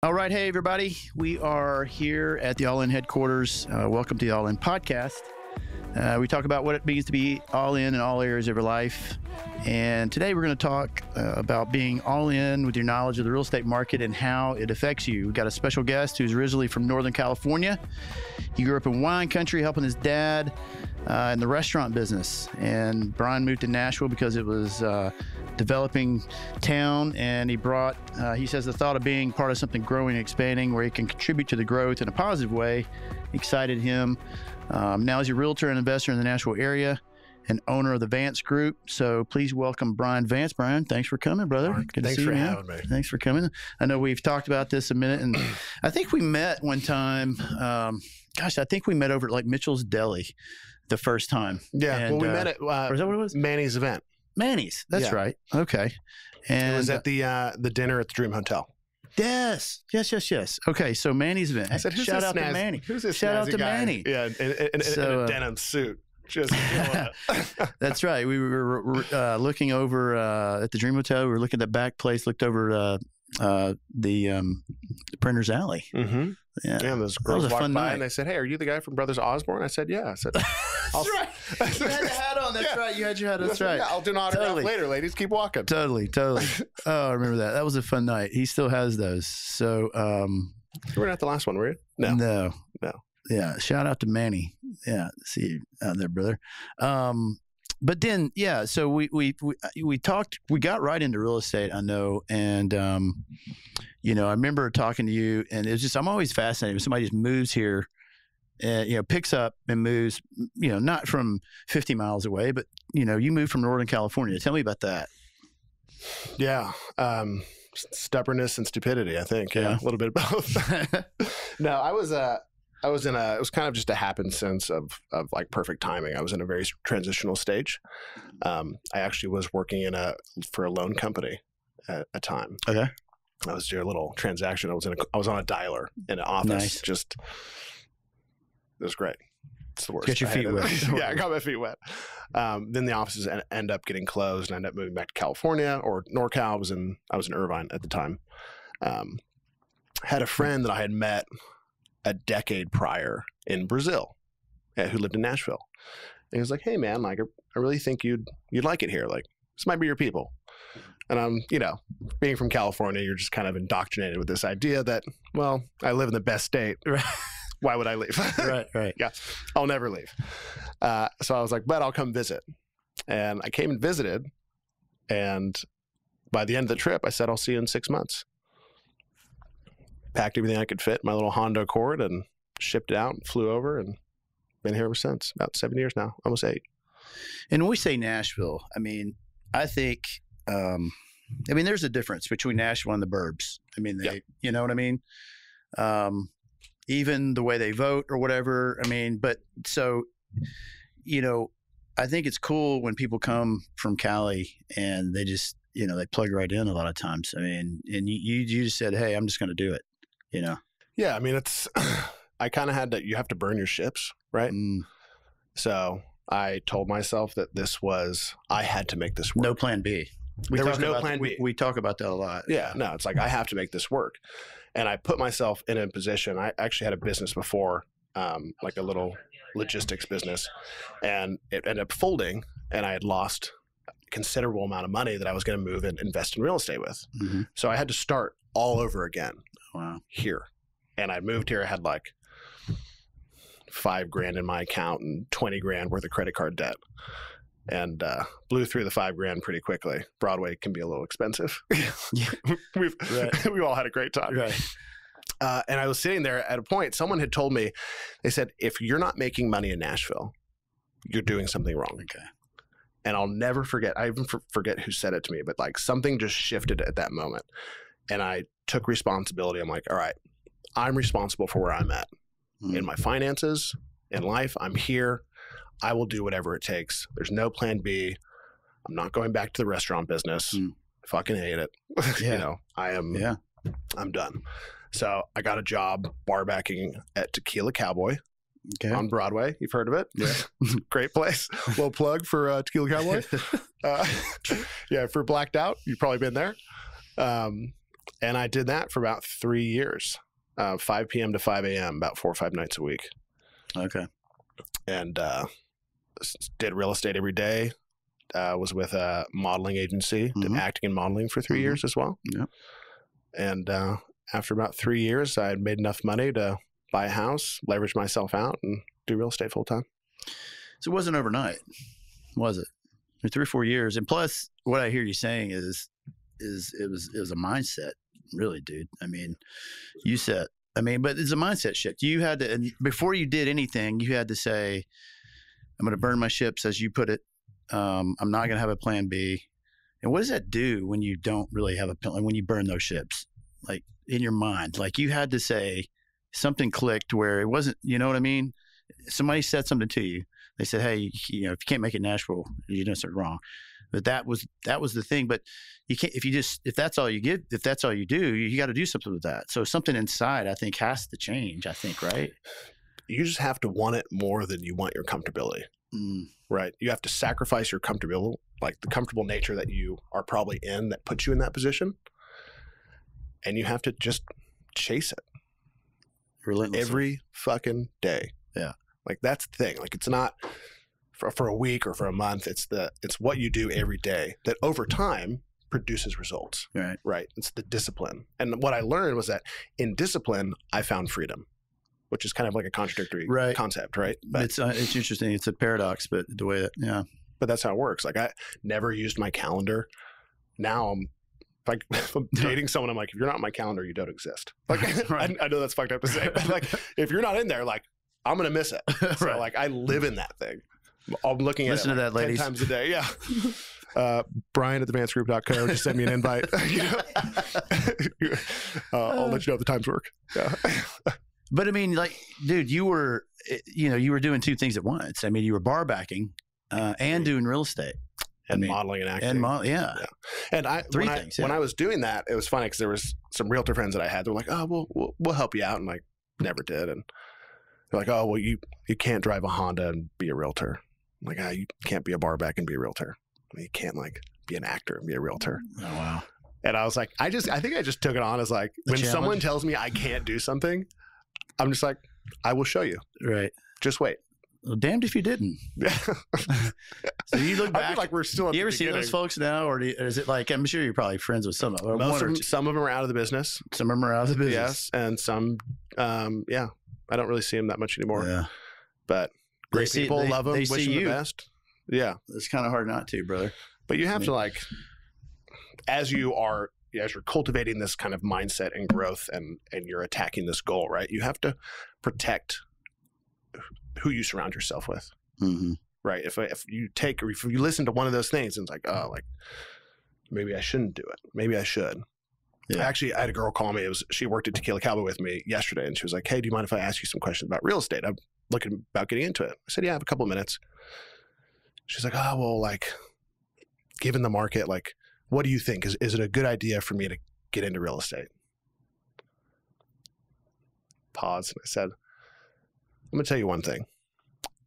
All right. Hey, everybody. We are here at the All In headquarters. Welcome to the All In podcast. We talk about what it means to be all in all areas of your life. And today we're going to talk about being all in with your knowledge of the real estate market and how it affects you. We've got a special guest who's originally from Northern California. He grew up in wine country helping his dad in the restaurant business. And Brian moved to Nashville because it was developing town, and he says the thought of being part of something growing and expanding where he can contribute to the growth in a positive way excited him. Now he's a realtor and investor in the Nashville area and owner of the Vance Group. So please welcome Brian Vance. Brian, thanks for coming, brother. Mark, good thanks to see for you, having me. Thanks for coming. I know we've talked about this a minute, and I think we met one time. I think we met over at like Mitchell's Deli the first time. Yeah, and, we met at is that what it was? Manny's event. Manny's. That's Yeah. right. Okay. And It was at the dinner at the Dream Hotel. Yes. Okay, so Manny's event. I said, Shout out to Manny. Who's this Shout out snazzy to guy? Manny. Yeah, in a denim suit. Just That's right. We were looking over at the Dream Hotel. We were looking at the back place, looked over the Printer's Alley. Mm-hmm. Yeah. Yeah, those girls was a walked fun by night. and they said, "Hey, are you the guy from Brothers Osborne?" I said, "Yeah." I said, That's right. You had the hat on. That's Yeah. right. You had your hat. That's I said, right. "Yeah, I'll do an autograph Totally. later, ladies. Keep walking." Totally. Oh, I remember that. That was a fun night. He still has those. So, You weren't at the last one, were you? No. Yeah. Shout out to Manny. Yeah. See you out there, brother. But then, yeah, so we talked, we got right into real estate, I know. And, I remember talking to you, and it was just, I'm always fascinated when somebody just moves here and, picks up and moves, not from 50 miles away, but, you moved from Northern California. Tell me about that. Yeah. Stubbornness and stupidity, I think. Yeah. A little bit of both. No, it was kind of just a happenstance of like perfect timing. I was in a very transitional stage. I actually was working for a loan company at a time. Okay. I was doing a little transaction. I was on a dialer in an office. Nice. It was great. It's the worst. Get your feet wet. Yeah, I got my feet wet. Then the offices end up getting closed, and I ended up moving back to California or NorCal. I was in Irvine at the time. Had a friend that I had met a decade prior in Brazil, who lived in Nashville. And he was like, "Hey man, like I really think you'd like it here. Like this might be your people." And I'm, being from California, you're just kind of indoctrinated with this idea that, well, I live in the best state. Right. Why would I leave? Right. Yeah, I'll never leave. So I was like, but I'll come visit. And I came and visited. And by the end of the trip, I said, I'll see you in 6 months. Packed everything I could fit in my little Honda Accord and shipped it out and flew over and been here ever since. About 7 years now, almost 8. And when we say Nashville, I think, there's a difference between Nashville and the burbs. You know what I mean? Even the way they vote or whatever. I think it's cool when people come from Cali and they just, they plug right in a lot of times. And you just said, hey, I'm just going to do it, Yeah. It's, I kind of had to, you have to burn your ships, right? So I told myself that I had to make this work. No plan B. There was no plan B. We talk about that a lot. Yeah, no, it's like I have to make this work. And I put myself in a position. I actually had a business before, like a little logistics business, and it ended up folding, and I had lost a considerable amount of money that I was going to move and invest in real estate with. Mm-hmm. So I had to start all over again. Wow. Here. And I moved here. I had like $5,000 in my account and 20 grand worth of credit card debt. And blew through the $5,000 pretty quickly. Broadway can be a little expensive. We've all had a great time. Right. And I was sitting there at a point, someone had told me, they said, if you're not making money in Nashville, you're doing something wrong. Okay. And I'll never forget, I even forget who said it to me, but like something just shifted at that moment. And I took responsibility. I'm like, all right, I'm responsible for where I'm at in my finances, in life. I'm here. I will do whatever it takes. There's no plan B. I'm not going back to the restaurant business. Fucking hate it. Yeah. I'm done. So I got a job bar backing at Tequila Cowboy on Broadway. You've heard of it? Yeah. Great place. Little plug for Tequila Cowboy. For Blacked Out. You've probably been there. And I did that for about 3 years, 5 p.m. to 5 a.m., about 4 or 5 nights a week. Okay. And did real estate every day. Was with a modeling agency, did acting and modeling for 3 years as well. Yep. And after about 3 years, I had made enough money to buy a house, leverage myself out, and do real estate full time. So it wasn't overnight, was it? 3 or 4 years. And plus, what I hear you saying is it was a mindset, really, dude. I mean, but it's a mindset shift. You had to, and before you did anything, you had to say, I'm going to burn my ships, as you put it. I'm not going to have a plan B. And what does that do when you don't really have a plan, when you burn those ships, like in your mind? Like you had to say something clicked where it wasn't, you know what I mean? Somebody said something to you. They said, hey, if you can't make it in Nashville, you did something wrong. But that was the thing. But you can't, if that's all you get, if that's all you do, you got to do something with that. So something inside, I think, has to change, I think, right? You just have to want it more than you want your comfortability. Right. You have to sacrifice your comfortable, like the comfortable nature that you are probably in that puts you in that position. And you have to just chase it. Relentlessly. Every fucking day. Yeah. Like that's the thing. Like it's not for a week or for a month. It's what you do every day that over time produces results. Right. Right. It's the discipline. And what I learned was that in discipline, I found freedom, which is kind of like a contradictory concept, right? But it's interesting. It's a paradox, but the way that, yeah. But that's how it works. Like I never used my calendar. Now if I'm dating someone, I'm like, if you're not on my calendar, you don't exist. Like I know that's fucked up to say, but like if you're not in there, like I'm gonna miss it. So like I live in that thing. I'm looking at it like that, 10 ladies. times a day. Yeah. Brian at thevancegroup.co. Just send me an invite. I'll let you know if the times work. Yeah. But I mean, like, dude, you were doing two things at once. I mean, you were bar backing and doing real estate. And modeling and acting. Yeah. And when I was doing that, it was funny because there was some realtor friends that I had. They were like, oh, we'll help you out. And like, never did. And they're like, oh, well, you can't drive a Honda and be a realtor. I'm like, you can't be a bar back and be a realtor. You can't like be an actor and be a realtor. Oh, wow. And I was like, I think I just took it on as like, when someone tells me I can't do something, I'm just like, I will show you. Right. Just wait. Well, damned if you didn't. So you look back. I feel like we're still. Do you ever see those folks now, or is it like? I'm sure you're probably friends with some of them. Some of them are out of the business. Some of them are out of the business. Yes, and some, yeah, I don't really see them that much anymore. Yeah, but great people, love them, wish them the best. Yeah, it's kind of hard not to, brother. But you have to like, as you're cultivating this kind of mindset and growth, and you're attacking this goal, right? You have to protect who you surround yourself with. Mm-hmm. Right. If you listen to one of those things and it's like, oh, like maybe I shouldn't do it. Maybe I should. Yeah. Actually, I had a girl call me. She worked at Tequila Cowboy with me yesterday, and she was like, hey, do you mind if I ask you some questions about real estate? I'm looking about getting into it. I said, yeah, I have a couple of minutes. She's like, oh, well, like given the market, like, what do you think? Is it a good idea for me to get into real estate? Pause. And I said, I'm going to tell you one thing.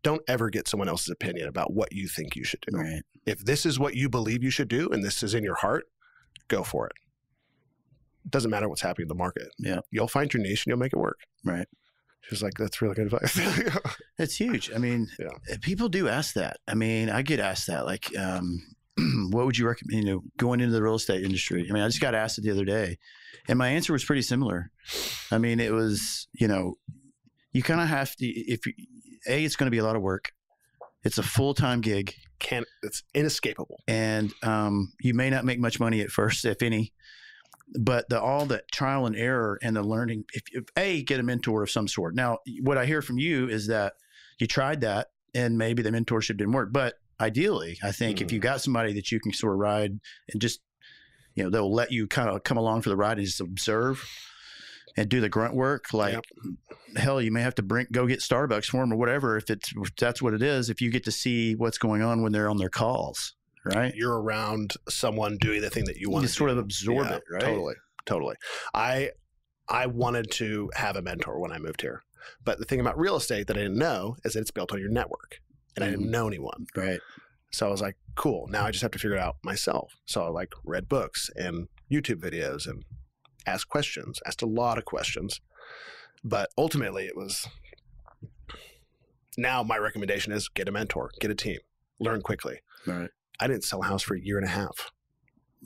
Don't ever get someone else's opinion about what you think you should do. Right. If this is what you believe you should do and this is in your heart, go for it. It doesn't matter what's happening in the market. Yeah. You'll find your niche and you'll make it work. Right. She's like, that's really good advice. It's huge. I mean, people do ask that. I mean, I get asked that. Like, what would you recommend, going into the real estate industry? I mean, I just got asked it the other day. And my answer was pretty similar. I mean, it was, you kind of have to, it's going to be a lot of work. It's a full-time gig. It's inescapable. And you may not make much money at first, if any, but all the trial and error and the learning, if get a mentor of some sort. Now, what I hear from you is that you tried that and maybe the mentorship didn't work. But ideally, I think if you got somebody that you can sort of ride and just, they'll let you kind of come along for the ride and just observe and do the grunt work, like hell, you may have to go get Starbucks for them or whatever. If that's what it is, if you get to see what's going on when they're on their calls, right? You're around someone doing the thing that you want to sort of absorb it, right? Totally. I wanted to have a mentor when I moved here, but the thing about real estate that I didn't know is that it's built on your network, and I didn't know anyone. Right. So I was like, cool. Now I just have to figure it out myself. So I read books and YouTube videos and asked questions, asked a lot of questions. But ultimately it was, now my recommendation is get a mentor, get a team, learn quickly. Right. I didn't sell a house for a year and a half,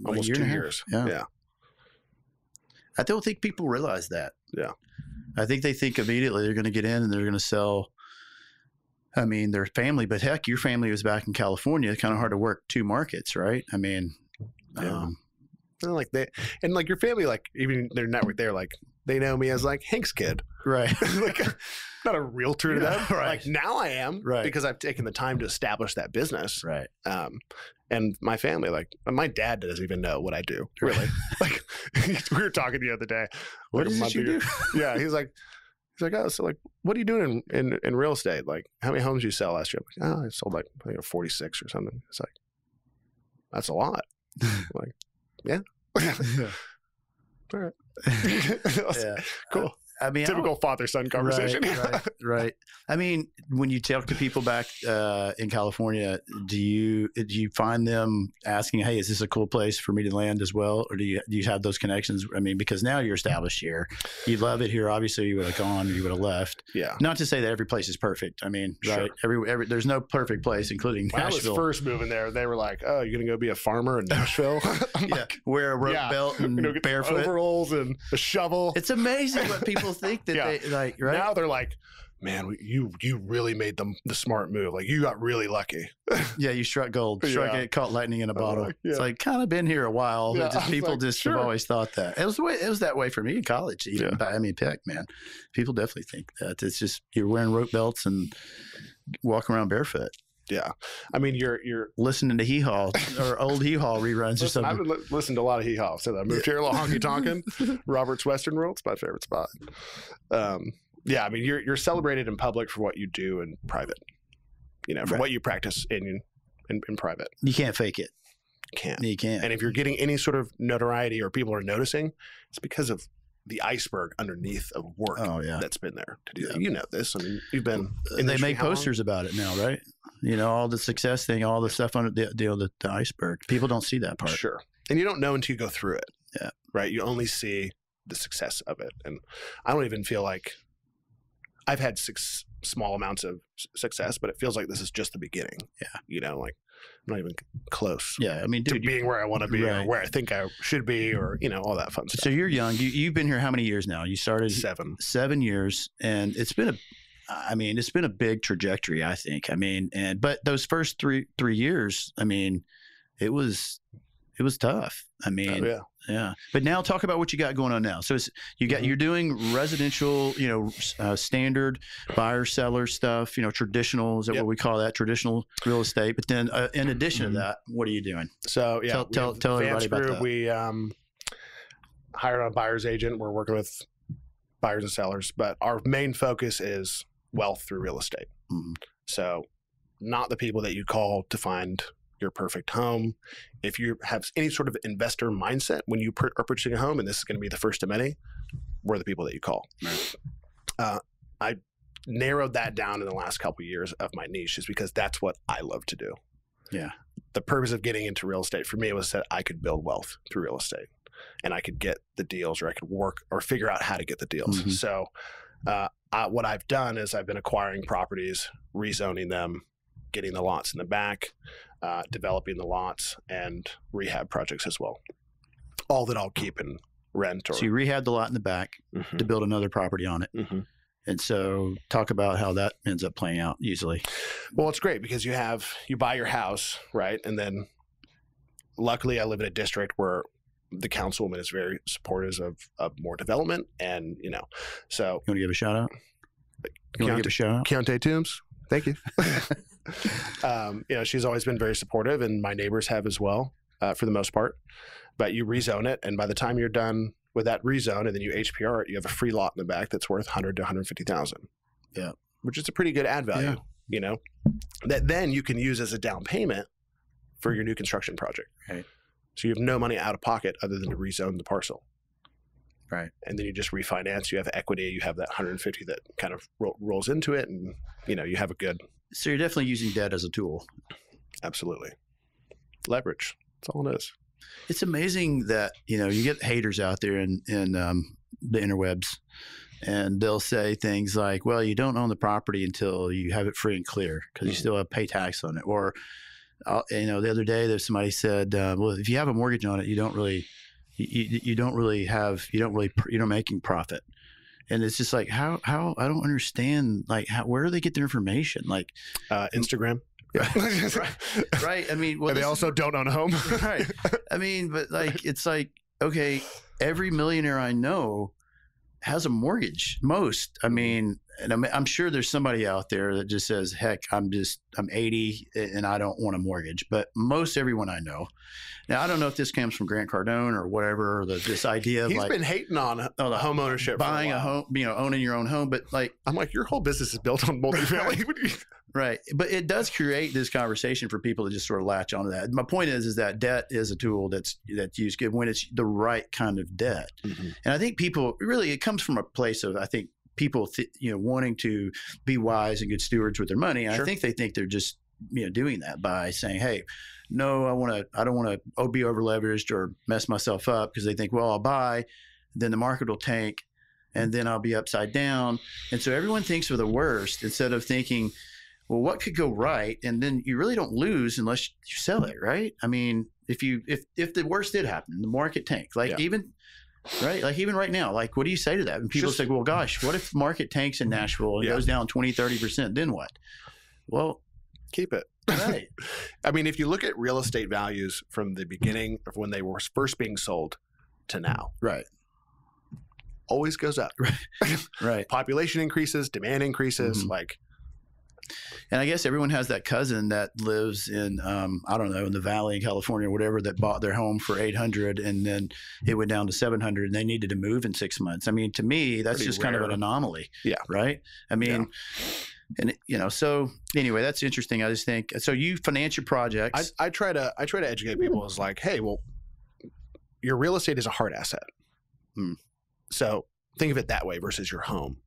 almost year 2 and a half. years. Yeah. Yeah. I don't think people realize that. Yeah. I think they think immediately they're going to get in and they're going to sell, I mean, their family, but heck, your family was back in California. It's kind of hard to work 2 markets, right? I mean, Yeah. And like your family, like even their network, they're like, they know me as like Hank's kid. right. Like not a realtor to them. Right. Like now I am, Right. because I've taken the time to establish that business. Right. And my family, like my dad doesn't even know what I do, really. Like we were talking the other day. What like, is it you do? Yeah, he's like, oh, so like, what are you doing in real estate? Like, how many homes did you sell last year? I'm like, oh, I sold like 46 or something. It's like, that's a lot. I'm like, yeah. All right. Yeah. Cool. I mean, Typical father-son conversation. Right. I mean, when you talk to people back in California, do you find them asking, "Hey, is this a cool place for me to land as well?" Or do you have those connections? I mean, because now you're established here, you love it here. Obviously, you would have gone, or you would have left. Yeah. Not to say that every place is perfect. I mean, Sure. right? Every there's no perfect place, including When Nashville. I was first moving there, they were like, "Oh, you're gonna go be a farmer in Nashville?" I'm Yeah, like, wear a rope yeah. belt and get barefoot. overalls and a shovel. It's amazing what people think that Yeah. they like. Right Now they're like, "Man, you really made the smart move. Like you got really lucky." Yeah, you struck gold. Struck Yeah. it, caught lightning in a bottle. like, yeah. It's like kind of been here a while. Yeah, But just I was people like, just sure. have always thought that. It was that way for me in college. Even Yeah. I mean, Peck, man, people definitely think that it's just you're wearing rope belts and walking around barefoot, Yeah, I mean, you're listening to Hee Haw or old Hee Haw reruns or Listen, something. I've listened to a lot of Hee Haw since I moved here. A little honky tonkin', Robert's Western World. It's my favorite spot. Yeah, I mean, you're celebrated in public for what you do in private. You know, for Right. what you practice in private. You can't fake it. Can't. You can't. And if you're getting any sort of notoriety or people are noticing, it's because of the iceberg underneath of work Oh yeah. that's been there to do Yeah. that. You know this. I mean, you've been in the They industry make how long? posters about it now, right? You know, all the success thing, all the stuff under the iceberg. People don't see that part. Sure. And you don't know until you go through it. Yeah. Right. You only see the success of it. And I don't even feel like I've had small amounts of success, but it feels like this is just the beginning. Yeah. You know, like I'm not even close Yeah, I mean, to dude, being where I want to be Right. or where I think I should be or, you know, all that fun so stuff. you're young. You've been here how many years now? You started 7. years, and it's been a big trajectory, I think. I mean, but those first three years, I mean, it was tough. I mean, Oh, yeah. yeah. But now talk about what you got going on now. So you're doing residential, you know, standard buyer seller stuff, you know, traditional, is that Yep. what we call that? Traditional real estate. But then in addition Mhm. to that, what are you doing? So yeah, Tell we have everybody Vance about Group, that. We hired a buyer's agent. We're working with buyers and sellers, but our main focus is wealth through real estate. Mhm. So not the people that you call to find your perfect home. If you have any sort of investor mindset when you are purchasing a home, and this is going to be the first of many, we're the people that you call. Right. I narrowed that down in the last couple of years of my niche is because that's what I love to do. Yeah. The purpose of getting into real estate for me was that I could build wealth through real estate and I could get the deals or I could work or figure out how to get the deals. Mhm. So what I've done is I've been acquiring properties, rezoning them, getting the lots in the back, developing the lots, and rehab projects as well. All that I'll keep in rent. Or So you rehab the lot in the back Mhm. to build another property on it. Mhm. And so talk about how that ends up playing out usually. Well, it's great because you buy your house, right? And then luckily I live in a district where the councilwoman is very supportive of more development. And, you know, so You want to give a shout out? You want to give a shout out? Keontae Toombs, thank you. You know, she's always been very supportive and my neighbors have as well, for the most part. But you rezone it. And by the time you're done with that rezone and then you HPR it, you have a free lot in the back that's worth 100 to 150,000. Yeah. Which is a pretty good ad value, Yeah. you know, that then you can use as a down payment for your new construction project. Right. So you have no money out of pocket other than to rezone the parcel. Right. And then you just refinance, you have equity, you have that 150 that kind of rolls into it. And, you know, you have a good, So you're definitely using debt as a tool. absolutely. Leverage. That's all it is. It's amazing that, you get haters out there in the interwebs, and they'll say things like, well, you don't own the property until you have it free and clear because you still have to pay tax on it. Or, the other day there's somebody said, well, if you have a mortgage on it, you're not making profit. And it's just like, how I don't understand, like, where do they get their information? Like Instagram. Right. I mean, and they also don't own a home. Right. I mean, but like, it's like, okay, every millionaire I know has a mortgage. Most. I mean, and I'm sure there's somebody out there that just says, heck, I'm 80 and I don't want a mortgage. But most everyone I know. Now, I don't know if this comes from Grant Cardone or whatever, or this idea of he's been hating on the home ownership, buying a home, owning your own home. But like, I'm like, your whole business is built on multifamily. Right. But it does create this conversation for people to just sort of latch onto that. My point is that debt is a tool that's used good when it's the right kind of debt. Mm-hmm. And I think people really, it comes from a place of, I think, people, wanting to be wise and good stewards with their money. And sure. I think they think they're just, doing that by saying, hey, no, I don't want to be over leveraged or mess myself up, because they think, well, I'll buy, then the market will tank, and then I'll be upside down. And so everyone thinks of the worst instead of thinking, well, what could go right? And then you really don't lose unless you sell it, right? I mean, if the worst did happen, the market tanked, even right now, like, what do you say to that? And people say, well, gosh, what if the market tanks in Nashville and goes down 20-30%? Then what? Well, keep it. Right. I mean, if you look at real estate values from the beginning of when they were first being sold to now, right, always goes up. Right. Population increases, demand increases, mm-hmm. And I guess everyone has that cousin that lives in, I don't know, in the Valley in California or whatever, that bought their home for $800 and then it went down to $700 and they needed to move in 6 months. I mean, to me, that's pretty just rare. Kind of an anomaly. Yeah. Right. I mean, and so anyway, that's interesting. I just think, so you finance your projects. I try to educate people. It's like, hey, well, your real estate is a hard asset. So think of it that way versus your home.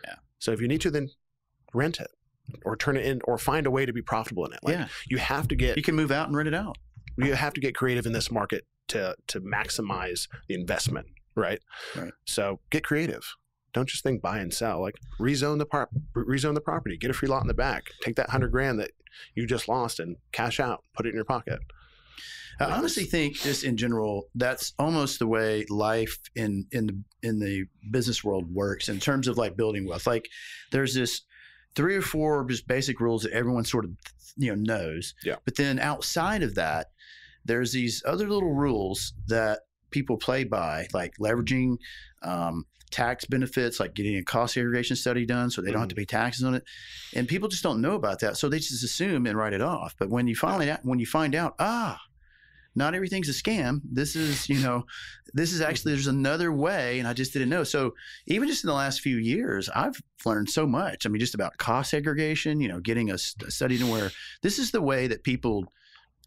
Yeah. So if you need to, then rent it or turn it in or find a way to be profitable in it. Like, you have to you can move out and rent it out. You have to get creative in this market to maximize the investment. Right. So get creative. Don't just think buy and sell. Like, rezone the property, get a free lot in the back, take that $100,000 that you just lost and cash out, put it in your pocket. I honestly think, just in general, that's almost the way life in the business world works in terms of like building wealth. Like, there's this 3 or 4 just basic rules that everyone sort of knows. Yeah. But then outside of that, there's these other little rules that people play by, like leveraging tax benefits, like getting a cost segregation study done so they don't have to pay taxes on it. And people just don't know about that. So they just assume and write it off. But when you find out, not everything's a scam. This is actually, there's another way, and I just didn't know. So even just in the last few years, I've learned so much. I mean, just about cost segregation, getting a study to where this is the way that people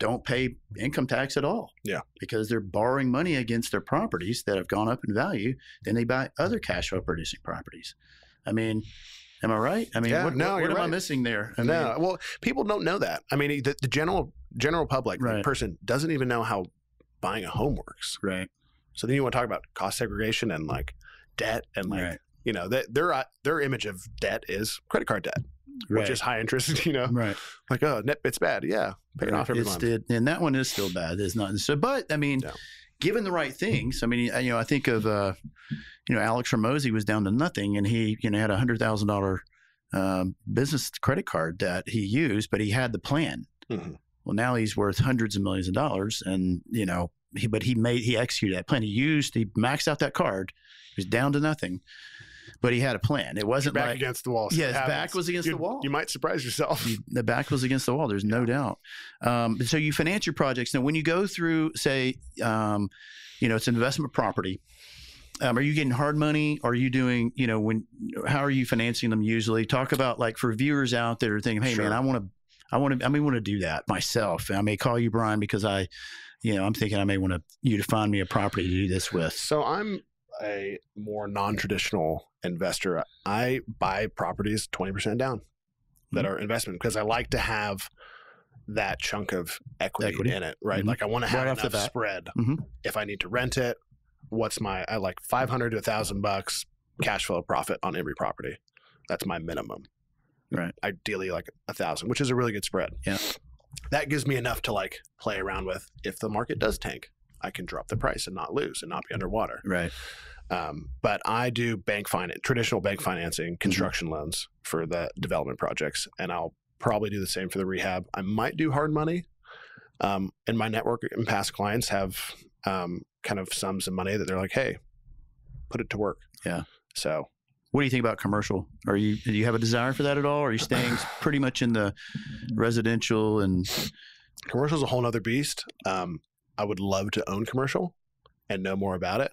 don't pay income tax at all. Yeah. Because they're borrowing money against their properties that have gone up in value. Then they buy other cash flow producing properties. I mean, am I right? I mean, what am I missing there? Well, people don't know that. I mean, the general public, the person doesn't even know how buying a home works. Right. So then you want to talk about cost segregation and like debt and like, their image of debt is credit card debt. Which is high interest, Right. Like, oh, it's bad. Yeah. Pay it off every month. And that one is still bad. It's not. So, but I mean, given the right things, I mean, I think of, Alex Ramosi was down to nothing, and he, had $100,000 business credit card that he used, but he had the plan. Mm-hmm. Well, now he's worth hundreds of millions of dollars, and he executed that plan. He maxed out that card. He was down to nothing. But he had a plan. It wasn't back against the wall. Yeah, his back was against the wall. You might surprise yourself. The back was against the wall. There's no doubt. So you finance your projects. Now, when you go through, say, it's an investment property, are you getting hard money? Are you doing, how are you financing them usually? Talk about, like, for viewers out there thinking, hey, man, I may want to do that myself. I may call you, Brian, because I'm thinking I may want you to find me a property to do this with. So I'm a more non-traditional investor. I buy properties 20% down that are investment, because I like to have that chunk of equity in it, right? Like I want to have enough spread. If I need to rent it, what's I like $500 to $1,000 cash flow profit on every property. That's my minimum. Right. Ideally like 1,000, which is a really good spread. Yeah. That gives me enough to like play around with. If the market does tank, I can drop the price and not lose and not be underwater. Right. But I do traditional bank financing, construction loans for the development projects, and I'll probably do the same for the rehab. I might do hard money. And my network and past clients have kind of sums of money that they're like, hey, put it to work. Yeah. So what do you think about commercial? Do you have a desire for that at all? Or are you staying pretty much in the residential? And commercial is a whole nother beast. I would love to own commercial and know more about it.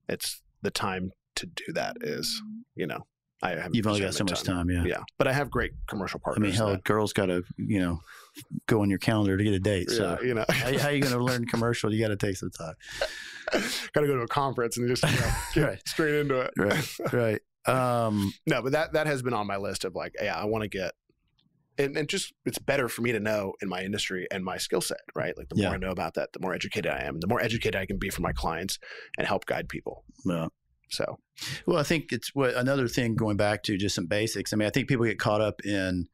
It's the time to do that is, I haven't. You've only got so much time. Yeah. Yeah. But I have great commercial partners. I mean, hell, a girl's got to, go on your calendar to get a date. So, how are you going to learn commercial? You got to take some time. Got to go to a conference and just get straight into it. Right. No, but that has been on my list of like, yeah, I want to get, and just, it's better for me to know in my industry and my skill set, right? Like the more I know about that, the more educated I am, the more educated I can be for my clients and help guide people. Yeah. So, well, I think it's another thing going back to just some basics. I mean, I think people get caught up in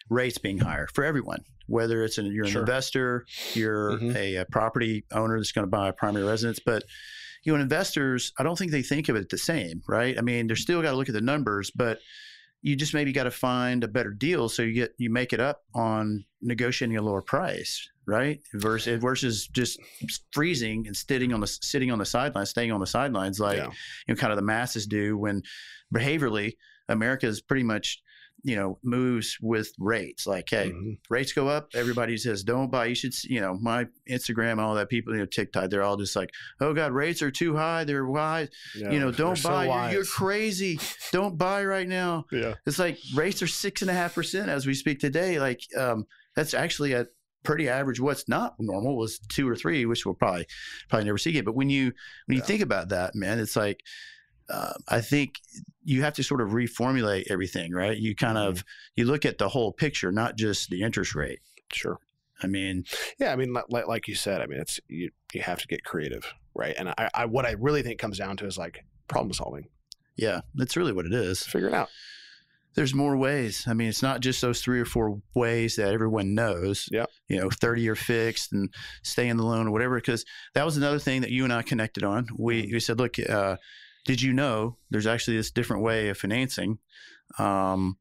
rates being higher for everyone, whether it's you're an investor, you're a property owner that's going to buy a primary residence, but investors, I don't think they think of it the same, right? I mean, they're still got to look at the numbers, but you just maybe got to find a better deal so you make it up on negotiating a lower price, right? Versus just freezing and sitting on the sidelines, staying on the sidelines like kind of the masses do when behaviorally America is pretty much moves with rates. Like, hey, rates go up, everybody says don't buy. You should, my Instagram and all that people, TikTok, they're all just like, oh God, rates are too high. They're wise. Don't buy. You're crazy. Don't buy right now. Yeah. It's like rates are 6.5% as we speak today. Like, that's actually a pretty average. What's not normal was 2 or 3, which we'll probably never see again. But when you think about that, man, it's like, I think you have to sort of reformulate everything, right? You kind of, you look at the whole picture, not just the interest rate. Sure. I mean, like you said, I mean, it's, you have to get creative, right? And what I really think comes down to is like problem solving. Yeah. That's really what it is. Figure it out. There's more ways. I mean, it's not just those 3 or 4 ways that everyone knows. Yeah. 30-year fixed and stay in the loan or whatever, because that was another thing that you and I connected on. We said, look, did you know there's actually this different way of financing? And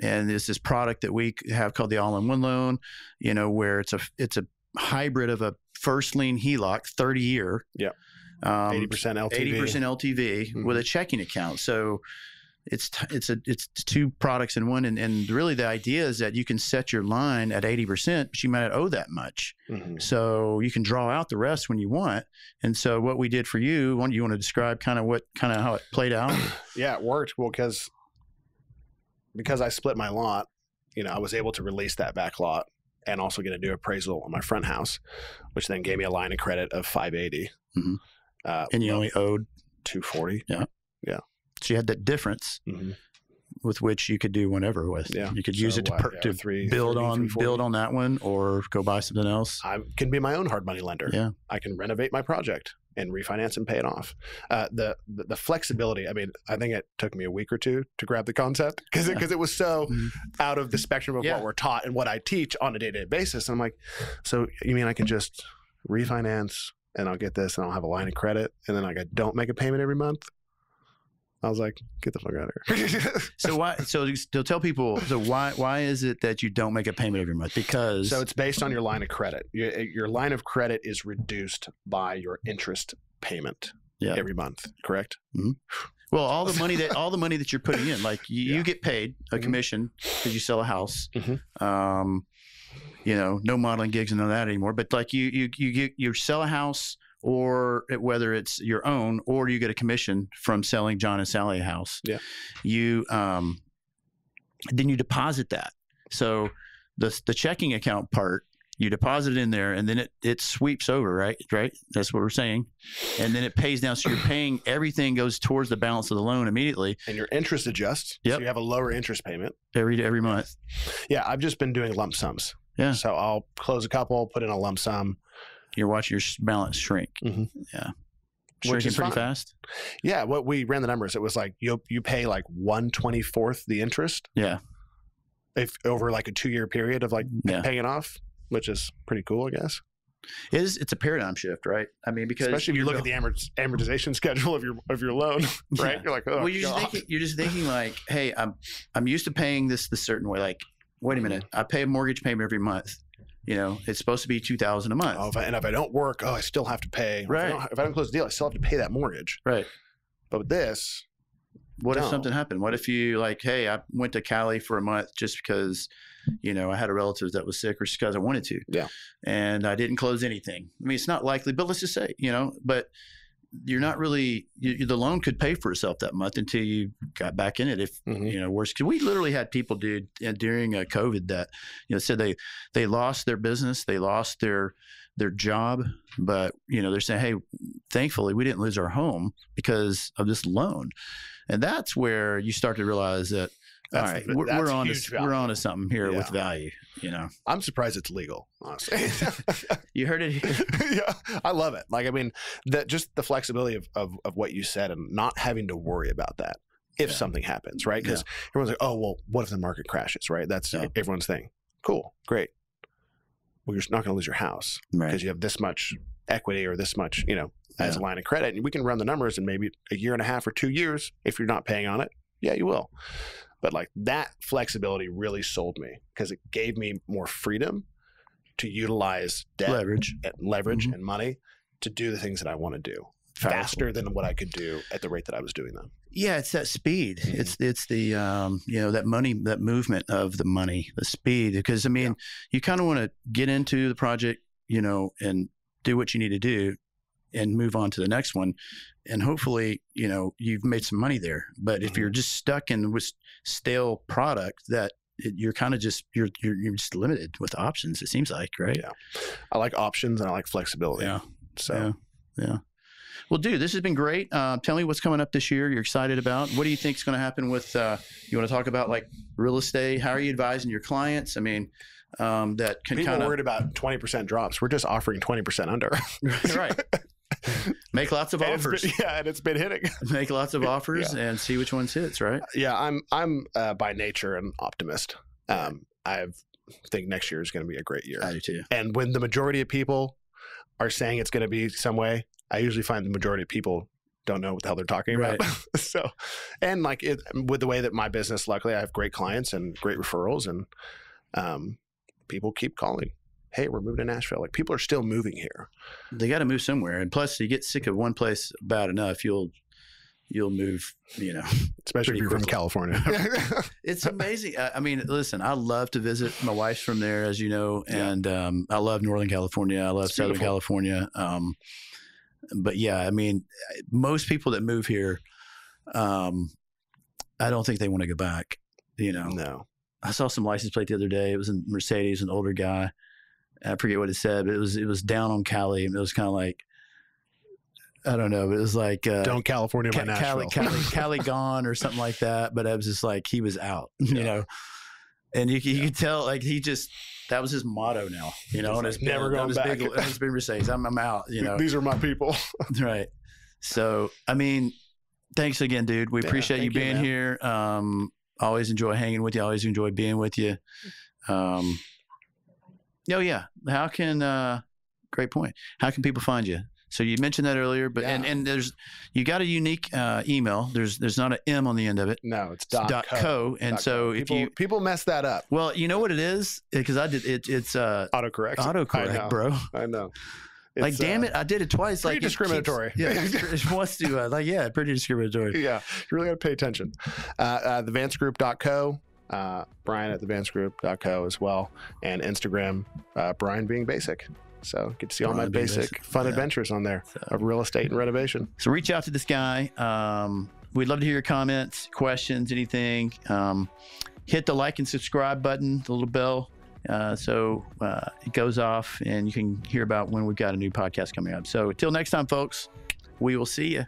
there's this product that we have called the all-in-one loan, where it's a hybrid of a first lien HELOC, 30-year. Yeah. 80% LTV. 80% LTV with a checking account. So it's 2 products in one. And really the idea is that you can set your line at 80%, but you might not owe that much. So you can draw out the rest when you want. And so what we did for you want to describe how it played out? Yeah, it worked. Well, because I split my lot, I was able to release that back lot and also get a new appraisal on my front house, which then gave me a line of credit of $580. And you only owed $240. Yeah. Yeah. So you had that difference with which you could do whatever with. Yeah. You could use it to build on that one or go buy something else. I can be my own hard money lender. Yeah. I can renovate my project and refinance and pay it off. The flexibility, I mean, I think it took me a week or 2 to grab the concept because it was so out of the spectrum of what we're taught and what I teach on a day-to-day basis. And I'm like, so you mean I can just refinance and I'll get this and I'll have a line of credit and then I don't make a payment every month? I was like, get the fuck out of here. So tell people, why is it that you don't make a payment every month? Because so it's based on your line of credit. Your line of credit is reduced by your interest payment every month, correct? Well, all the money that you're putting in, like you get paid a commission because you sell a house. No modeling gigs and none of that anymore. But like you sell a house, or whether it's your own, or you get a commission from selling John and Sally a house. Yeah. You then you deposit that. So the checking account part, you deposit it in there, and then it sweeps over, right? Right. That's what we're saying. And then it pays down. So you're paying, everything goes towards the balance of the loan immediately. And your interest adjusts. Yep. So you have a lower interest payment every month. Yeah. I've just been doing lump sums. Yeah. So I'll close a couple, put in a lump sum. You're watching your balance shrink. Mm-hmm. Yeah. Which Shrinking is pretty fine. fast. Yeah. What we ran the numbers, it was like you pay like 1/24 the interest. Yeah. If over like a 2-year period of like Yeah. paying it off, which is pretty cool, I guess. It's a paradigm shift, right? I mean, because Especially if you look at the amortization schedule of your loan, right? Yeah. You're like, oh, well, you're just thinking like, hey, I'm used to paying this the certain way. Like, wait a minute, I pay a mortgage payment every month. You know, it's supposed to be $2,000 a month. Oh, if I don't work, I still have to pay. Right. If I don't close the deal, I still have to pay that mortgage. Right. But with this, what if no. something happened? What if you like, hey, I went to Cali for a month just because, you know, I had a relative that was sick or just because I wanted to. Yeah. And I didn't close anything. I mean, it's not likely, but let's just say, you know, but you're not really, the loan could pay for itself that month until you got back in it. If, you know, worse, because we literally had people, dude, during COVID that, you know, said they lost their business, they lost their job, but, you know, they're saying, hey, thankfully we didn't lose our home because of this loan. And that's where you start to realize that, all right, we're on to something here with value, you know. I'm surprised it's legal, honestly. You heard it here. Yeah, I love it. Like, I mean, just the flexibility of what you said and not having to worry about that if something happens, right? Because everyone's like, oh, well, what if the market crashes, right? That's everyone's thing. Cool, great. Well, you're not going to lose your house because you have this much equity or this much, you know, as a line of credit. And we can run the numbers in maybe a year and a half or 2 years. If you're not paying on it, yeah, you will. But like that flexibility really sold me because it gave me more freedom to utilize debt, leverage and money to do the things that I want to do faster than what I could do at the rate that I was doing them. Yeah, it's that speed. It's the you know, that money, that movement of the money, the speed. Because I mean, you kind of want to get into the project, you know, and do what you need to do and move on to the next one. And hopefully, you know, you've made some money there. But if you're just stuck in with stale product, that you're kind of just, you're just limited with options, it seems like, right? Yeah. I like options and I like flexibility. Yeah. So, yeah. Well, dude, this has been great. Tell me what's coming up this year you're excited about. What do you think is going to happen with, you want to talk about like real estate? How are you advising your clients? I mean, that can people are worried about 20% drops. We're just offering 20% under. Right. Make lots of offers. And it's been hitting. Make lots of offers and see which ones hits, right? Yeah, I'm by nature an optimist. I think next year is going to be a great year. I do too. And when the majority of people are saying it's going to be some way, I usually find the majority of people don't know what the hell they're talking about. So, and like with the way that my business, luckily I have great clients and great referrals, and people keep calling. Hey, we're moving to Nashville. Like, people are still moving here. They got to move somewhere. And plus, you get sick of one place bad enough, you'll move, you know. Especially if you're from California. It's amazing. I mean, listen, I love to visit. My wife's from there, as you know, and I love Northern California. I love Southern California. But yeah, I mean, most people that move here, I don't think they want to go back, you know. No. I saw some license plate the other day. It was a Mercedes, an older guy. I forget what it said, but it was down on Cali. It was kind of like, I don't know, but it was like don't California by Nashville. Cali gone or something like that. But it was just like he was out, you know. And you could tell, like, that was his motto now, you know. And it's never going back. It's been Mercedes. I'm out, you know. These are my people. Right. So, I mean, thanks again, dude. We appreciate you being here. Always enjoy hanging with you. Always enjoy being with you. Oh yeah. How can, great point. How can people find you? So you mentioned that earlier, but, and you got a unique, email. There's not an M on the end of it. No, it's .co. And so people mess that up. Well, you know what it is? Because I did it's autocorrect. Autocorrect, bro. I know. Like, damn it, I did it twice. Pretty like discriminatory. It wants to, pretty discriminatory. Yeah, you really got to pay attention. TheVanceGroup.co, Brian at TheVanceGroup.co as well, and Instagram, Brian Being Basic. So get to see all my basic fun adventures on there of real estate and renovation. So reach out to this guy. We'd love to hear your comments, questions, anything. Hit the like and subscribe button, the little bell. So it goes off and you can hear about when we've got a new podcast coming up. So until next time, folks, we will see you.